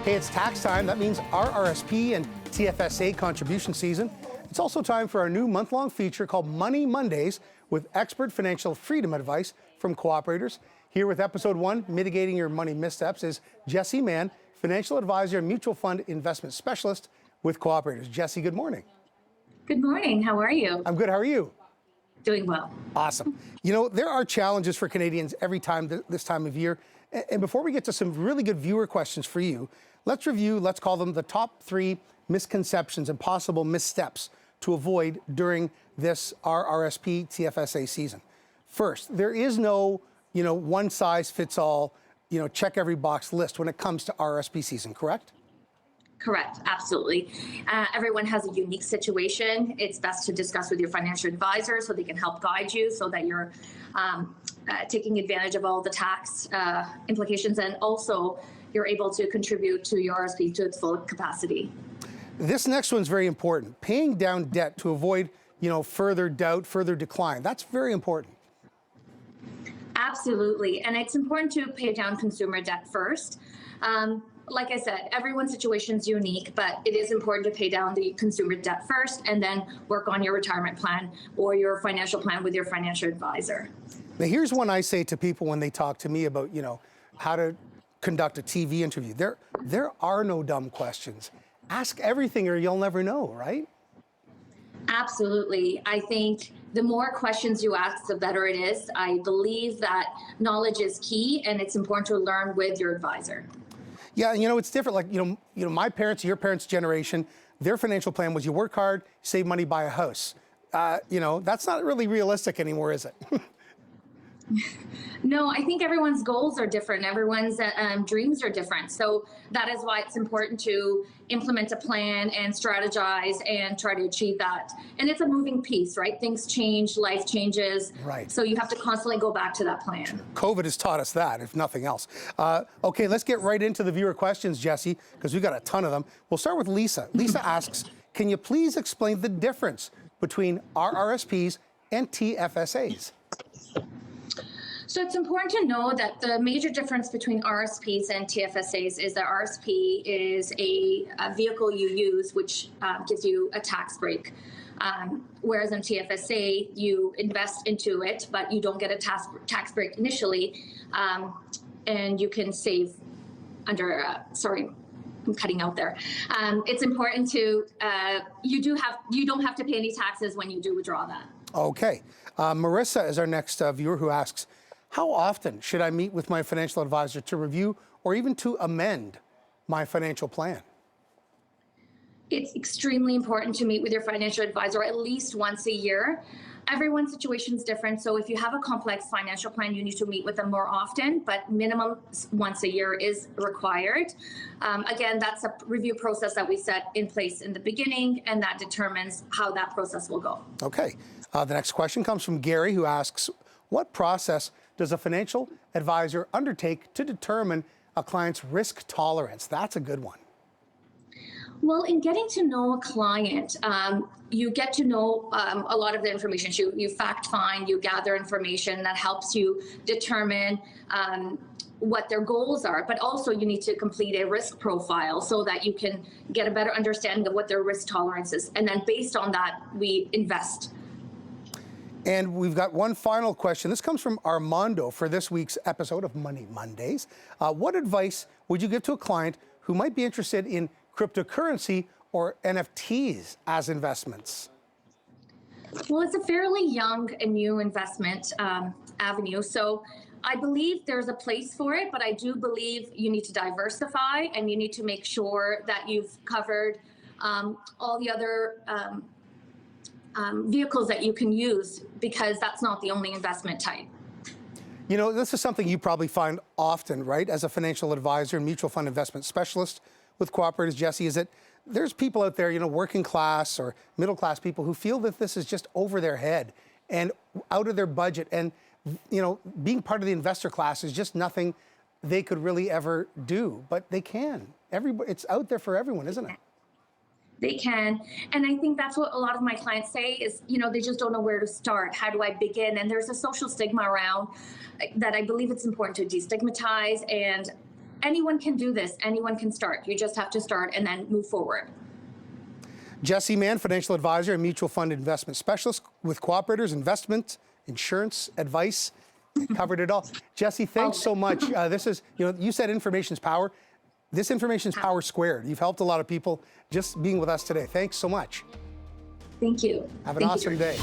Hey, it's tax time. That means RRSP and TFSA contribution season. It's also time for our new month-long feature called Money Mondays with expert financial freedom advice from cooperators. Here with episode 1, Mitigating Your Money Missteps, is Jessie Mann, financial advisor and mutual fund investment specialist with cooperators. Jessie, good morning. Good morning. How are you? I'm good. How are you? Doing well. Awesome. You know, there are challenges for Canadians every time this time of year. And before we get to some really good viewer questions for you, let's review, let's call them the top 3 misconceptions and possible missteps to avoid during this RRSP TFSA season. First, there is no, one size fits all, check every box list when it comes to RRSP season, correct? Correct. Absolutely. Everyone has a unique situation. It's best to discuss with your financial advisor so they can help guide you so that you're taking advantage of all the tax implications, and also you're able to contribute to your RRSP to its full capacity. This next one's very important. Paying down debt to avoid, further doubt, further decline. That's very important. Absolutely. And it's important to pay down consumer debt first. Like I said, everyone's situation is unique, but it is important to pay down the consumer debt first and then work on your retirement plan or your financial plan with your financial advisor. Now, here's one I say to people when they talk to me about, how to conduct a TV interview. There are no dumb questions. Ask everything or you'll never know, right? Absolutely. I think the more questions you ask, the better it is. I believe that knowledge is key, and it's important to learn with your advisor. Yeah, it's different. Like, my parents, your parents' generation, their financial plan was you work hard, save money, buy a house. That's not really realistic anymore, is it? No, I think everyone's goals are different. Everyone's dreams are different. So that is why it's important to implement a plan and strategize and try to achieve that. And it's a moving piece, right? Things change, life changes. Right. So you have to constantly go back to that plan. COVID has taught us that, if nothing else. Okay, let's get right into the viewer questions, Jessie, because we've got a ton of them. We'll start with Lisa. Lisa asks, can you please explain the difference between RRSPs and TFSAs? So it's important to know that the major difference between RRSPs and TFSAs is that RRSP is a vehicle you use, which gives you a tax break. Whereas in TFSA, you invest into it, but you don't get a tax break initially, and you can save under, sorry, I'm cutting out there. It's important to, you don't have to pay any taxes when you do withdraw that. Okay. Marissa is our next viewer who asks, how often should I meet with my financial advisor to review or even to amend my financial plan? It's extremely important to meet with your financial advisor at least once a year. Everyone's situation is different, so if you have a complex financial plan, you need to meet with them more often, but minimum once a year is required. Again, that's a review process that we set in place in the beginning, and that determines how that process will go. Okay. The next question comes from Gary, who asks, what process does a financial advisor undertake to determine a client's risk tolerance? That's a good one. Well, in getting to know a client, you get to know a lot of the information. You fact find, you gather information that helps you determine what their goals are, but also you need to complete a risk profile so that you can get a better understanding of what their risk tolerance is. And then based on that, we invest. And we've got one final question. This comes from Armando for this week's episode of Money Mondays. What advice would you give to a client who might be interested in cryptocurrency or NFTs as investments? Well, it's a fairly young and new investment avenue. So I believe there's a place for it, but I do believe you need to diversify and you need to make sure that you've covered all the other vehicles that you can use, because that's not the only investment type. This is something you probably find often, right? As a financial advisor and mutual fund investment specialist with cooperators, Jessie, is that there's people out there, working class or middle class people who feel that this is just over their head and out of their budget. And, being part of the investor class is just nothing they could really ever do, but they can. It's out there for everyone, isn't it? They can. And I think that's what a lot of my clients say is, they just don't know where to start. How do I begin? And there's a social stigma around that I believe it's important to destigmatize. And anyone can do this. Anyone can start. You just have to start and then move forward. Jessie Mann, financial advisor and mutual fund investment specialist with Cooperators Investment Insurance Advice. Covered it all. Jessie, thanks so much. This is, you said information's power. This information is power squared. You've helped a lot of people just being with us today. Thanks so much. Thank you. Have an awesome day.